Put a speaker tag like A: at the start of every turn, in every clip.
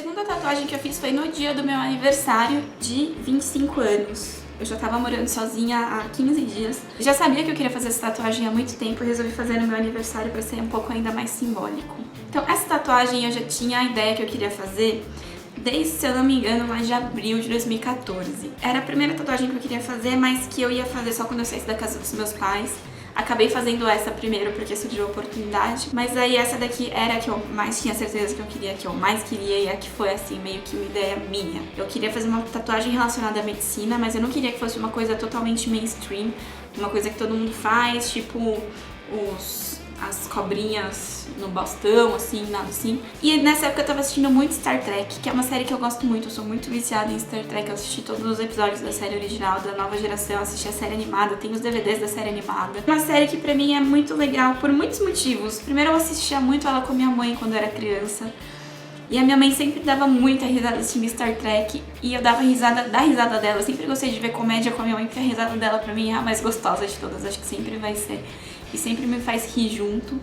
A: segunda tatuagem que eu fiz foi no dia do meu aniversário de 25 anos. Eu já tava morando sozinha há 15 dias. Já sabia que eu queria fazer essa tatuagem há muito tempo e resolvi fazer no meu aniversário pra ser um pouco ainda mais simbólico. Então essa tatuagem eu já tinha a ideia que eu queria fazer desde, se eu não me engano, lá de abril de 2014. Era a primeira tatuagem que eu queria fazer, mas que eu ia fazer só quando eu saísse da casa dos meus pais. Acabei fazendo essa primeiro porque surgiu a oportunidade, mas aí essa daqui era a que eu mais tinha certeza que eu queria, que eu mais queria e a que foi assim, meio que uma ideia minha. Eu queria fazer uma tatuagem relacionada à medicina, mas eu não queria que fosse uma coisa totalmente mainstream, uma coisa que todo mundo faz, tipo as cobrinhas no bastão, assim, nada assim. E nessa época eu tava assistindo muito Star Trek, que é uma série que eu gosto muito, eu sou muito viciada em Star Trek, eu assisti todos os episódios da série original, da nova geração, eu assisti a série animada, tenho os DVDs da série animada. Uma série que pra mim é muito legal por muitos motivos. Primeiro, eu assistia muito ela com minha mãe quando eu era criança. E a minha mãe sempre dava muita risada assistindo Star Trek e eu dava risada da risada dela. Eu sempre gostei de ver comédia com a minha mãe, porque a risada dela pra mim é a mais gostosa de todas, acho que sempre vai ser. E sempre me faz rir junto.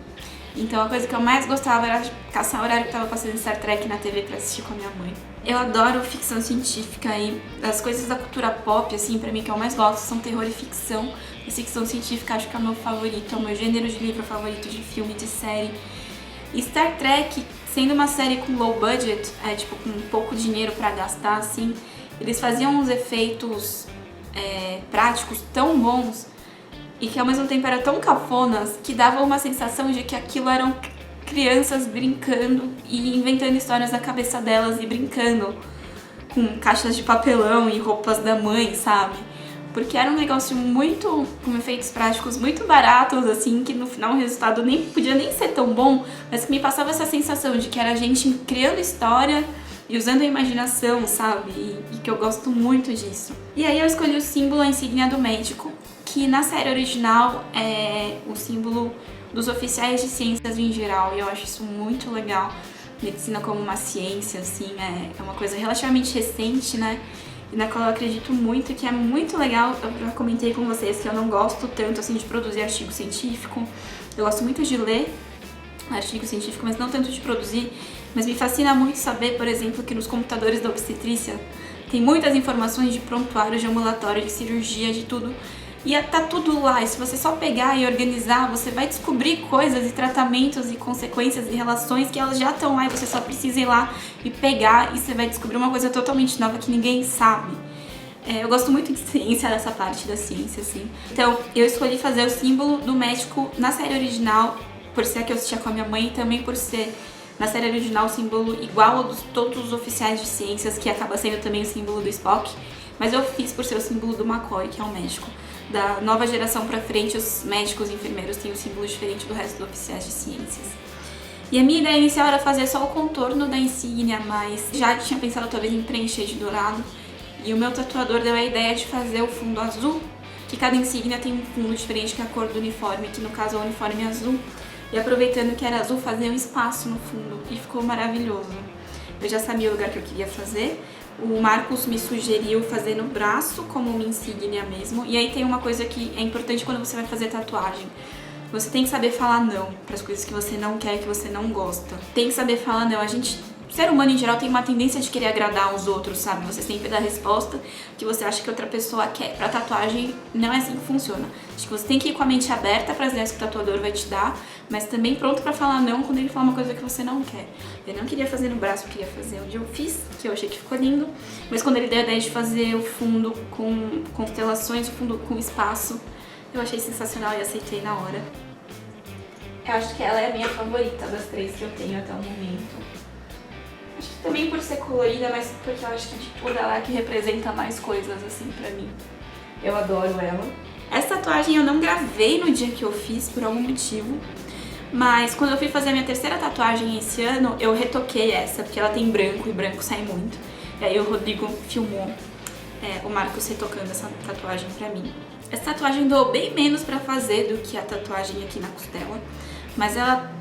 A: Então a coisa que eu mais gostava era caçar o horário que tava passando Star Trek na TV pra assistir com a minha mãe. Eu adoro ficção científica e as coisas da cultura pop, assim, pra mim que eu mais gosto são terror e ficção. E ficção científica acho que é o meu favorito, é o meu gênero de livro favorito, de filme, de série. E Star Trek, sendo uma série com low budget, tipo, com pouco dinheiro pra gastar, assim, eles faziam uns efeitos práticos tão bons e que ao mesmo tempo eram tão cafonas que dava uma sensação de que aquilo eram crianças brincando e inventando histórias da cabeça delas e brincando com caixas de papelão e roupas da mãe, sabe? Porque era um negócio muito, com efeitos práticos muito baratos, assim, que no final o resultado nem podia nem ser tão bom, mas que me passava essa sensação de que era a gente criando história e usando a imaginação, sabe? E que eu gosto muito disso. E aí eu escolhi o símbolo, a insígnia do médico, que na série original é o símbolo dos oficiais de ciências em geral, e eu acho isso muito legal. Medicina como uma ciência, assim, é uma coisa relativamente recente, né? E na qual eu acredito muito, que é muito legal. Eu já comentei com vocês que eu não gosto tanto, assim, de produzir artigo científico. Eu gosto muito de ler artigo científico, mas não tanto de produzir. Mas me fascina muito saber, por exemplo, que nos computadores da obstetrícia tem muitas informações de prontuário, de ambulatório, de cirurgia, de tudo. E tá tudo lá, e se você só pegar e organizar, você vai descobrir coisas e tratamentos e consequências e relações que elas já estão lá e você só precisa ir lá e pegar e você vai descobrir uma coisa totalmente nova que ninguém sabe. Eu gosto muito de ciência, dessa parte da ciência, assim. Então, eu escolhi fazer o símbolo do médico na série original, por ser a que eu assistia com a minha mãe e também por ser, na série original, o símbolo igual ao de todos os oficiais de ciências, que acaba sendo também o símbolo do Spock. Mas eu fiz por ser o símbolo do McCoy, que é o médico. Da nova geração pra frente, os médicos e enfermeiros têm um símbolo diferente do resto dos oficiais de ciências. E a minha ideia inicial era fazer só o contorno da insígnia, mas já tinha pensado talvez em preencher de dourado. E o meu tatuador deu a ideia de fazer o fundo azul, que cada insígnia tem um fundo diferente que é a cor do uniforme, que no caso é o uniforme azul. E aproveitando que era azul, fazer um espaço no fundo, e ficou maravilhoso. Eu já sabia o lugar que eu queria fazer. O Marcos me sugeriu fazer no braço, como uma insígnia mesmo. E aí tem uma coisa que é importante quando você vai fazer tatuagem. Você tem que saber falar não para as coisas que você não quer, que você não gosta. Tem que saber falar não. O ser humano em geral tem uma tendência de querer agradar os outros, sabe? Você sempre dá a resposta que você acha que outra pessoa quer. Pra tatuagem não é assim que funciona. Acho que você tem que ir com a mente aberta para as ideias que o tatuador vai te dar, mas também pronto pra falar não quando ele fala uma coisa que você não quer. Eu não queria fazer no braço, eu queria fazer onde eu fiz, que eu achei que ficou lindo, mas quando ele deu a ideia de fazer o fundo com constelações, o fundo com espaço, eu achei sensacional e aceitei na hora. Eu acho que ela é a minha favorita das três que eu tenho até o momento. Acho que também por ser colorida, mas porque eu acho que de tudo ela é que representa mais coisas, assim, pra mim. Eu adoro ela. Essa tatuagem eu não gravei no dia que eu fiz, por algum motivo. Mas quando eu fui fazer a minha terceira tatuagem esse ano, eu retoquei essa, porque ela tem branco e branco sai muito. E aí o Rodrigo filmou o Marcos retocando essa tatuagem pra mim. Essa tatuagem doeu bem menos pra fazer do que a tatuagem aqui na costela, mas ela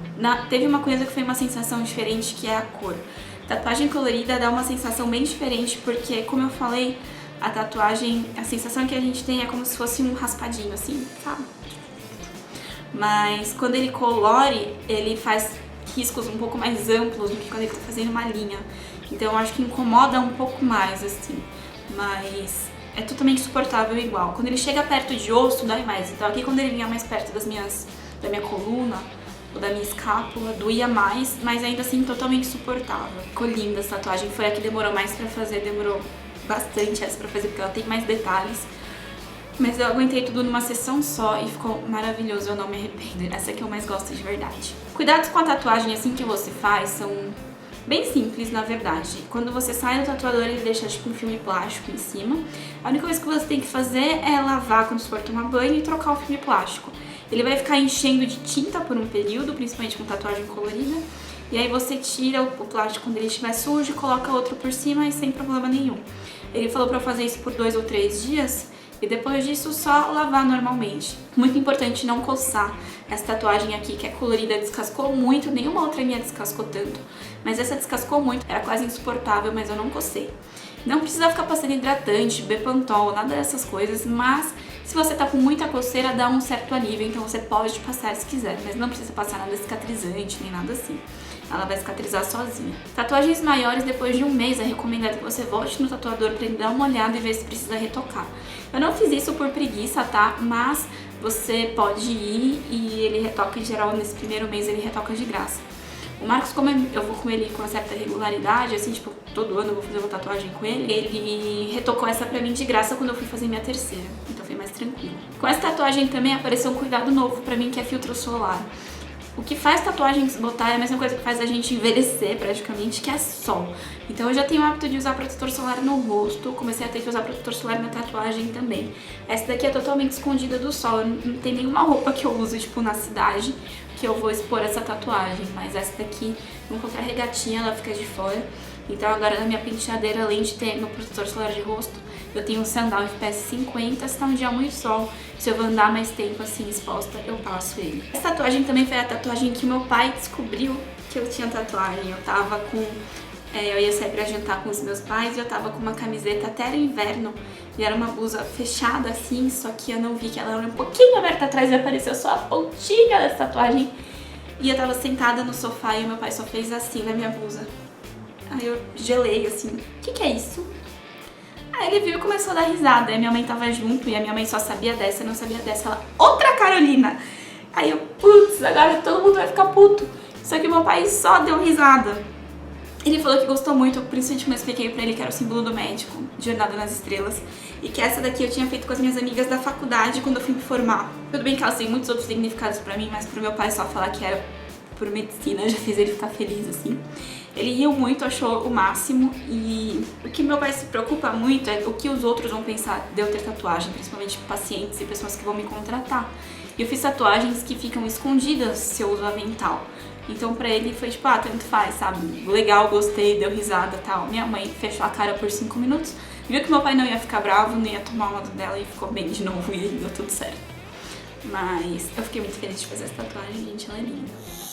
A: teve uma coisa que foi uma sensação diferente, que é a cor. Tatuagem colorida dá uma sensação bem diferente, porque, como eu falei, a tatuagem, a sensação que a gente tem é como se fosse um raspadinho, assim, sabe? Mas quando ele colore, ele faz riscos um pouco mais amplos do que quando ele tá fazendo uma linha. Então eu acho que incomoda um pouco mais, assim. Mas é totalmente suportável igual. Quando ele chega perto de osso, dói mais. Então aqui quando ele vinha mais perto da minha coluna ou da minha escápula, doía mais, mas ainda assim totalmente suportável. Ficou linda essa tatuagem. Foi a que demorou mais pra fazer, demorou bastante essa pra fazer, porque ela tem mais detalhes. Mas eu aguentei tudo numa sessão só e ficou maravilhoso, eu não me arrependo. Essa é que eu mais gosto de verdade. Cuidados com a tatuagem assim que você faz são bem simples, na verdade. Quando você sai do tatuador, ele deixa tipo um filme plástico em cima. A única coisa que você tem que fazer é lavar quando você for tomar banho e trocar o filme plástico. Ele vai ficar enchendo de tinta por um período, principalmente com tatuagem colorida. E aí você tira o plástico quando ele estiver sujo e coloca outro por cima e sem problema nenhum. Ele falou pra eu fazer isso por 2 ou 3 dias. E depois disso, só lavar normalmente. Muito importante não coçar. Essa tatuagem aqui, que é colorida, descascou muito. Nenhuma outra minha descascou tanto. Mas essa descascou muito. Era quase insuportável, mas eu não cocei. Não precisa ficar passando hidratante, Bepantol, nada dessas coisas. Mas se você tá com muita coceira, dá um certo alívio. Então você pode passar se quiser. Mas não precisa passar nada cicatrizante, nem nada assim. Ela vai cicatrizar sozinha. Tatuagens maiores, depois de um mês, é recomendado que você volte no tatuador pra ele dar uma olhada e ver se precisa retocar. Eu não fiz isso por preguiça, tá? Mas você pode ir e ele retoca, em geral, nesse primeiro mês ele retoca de graça. O Marcos, como eu vou com ele com uma certa regularidade, assim, tipo, todo ano eu vou fazer uma tatuagem com ele, ele retocou essa pra mim de graça quando eu fui fazer minha terceira. Então foi mais tranquilo. Com essa tatuagem também apareceu um cuidado novo pra mim, que é filtro solar. O que faz tatuagens botar é a mesma coisa que faz a gente envelhecer praticamente, que é sol. Então eu já tenho o hábito de usar protetor solar no rosto, comecei a ter que usar protetor solar na tatuagem também. Essa daqui é totalmente escondida do sol, não tem nenhuma roupa que eu uso, tipo, na cidade, que eu vou expor essa tatuagem. Mas essa daqui, em qualquer regatinha, ela fica de fora. Então agora na minha penteadeira, além de ter meu protetor solar de rosto, eu tenho um sandal FPS 50, se tá um dia muito sol, se eu vou andar mais tempo assim exposta, eu passo ele. Essa tatuagem também foi a tatuagem que meu pai descobriu que eu tinha tatuagem. Eu tava com... eu ia sair pra jantar com os meus pais e eu tava com uma camiseta, até era inverno, e era uma blusa fechada assim, só que eu não vi que ela era um pouquinho aberta atrás e apareceu só a pontinha dessa tatuagem. E eu tava sentada no sofá e o meu pai só fez assim na minha blusa. Aí eu gelei assim, o que é isso? Aí ele viu e começou a dar risada. Aí minha mãe tava junto e a minha mãe só sabia dessa, eu não sabia dessa. Ela, outra Carolina! Aí eu, putz, agora todo mundo vai ficar puto. Só que meu pai só deu risada. Ele falou que gostou muito, principalmente quando eu expliquei pra ele que era o símbolo do médico, Jornada nas Estrelas. E que essa daqui eu tinha feito com as minhas amigas da faculdade quando eu fui me formar. Tudo bem que elas têm muitos outros significados pra mim, mas pro meu pai só falar que era por medicina já fez ele ficar feliz, assim. Ele riu muito, achou o máximo, e o que meu pai se preocupa muito é o que os outros vão pensar de eu ter tatuagem, principalmente pacientes e pessoas que vão me contratar. E eu fiz tatuagens que ficam escondidas se eu uso avental. Então pra ele foi tipo, ah, tanto faz, sabe? Legal, gostei, deu risada e tal. Minha mãe fechou a cara por 5 minutos, viu que meu pai não ia ficar bravo, não ia tomar uma dela e ficou bem de novo e deu tudo certo. Mas eu fiquei muito feliz de fazer essa tatuagem, gente, ela é linda.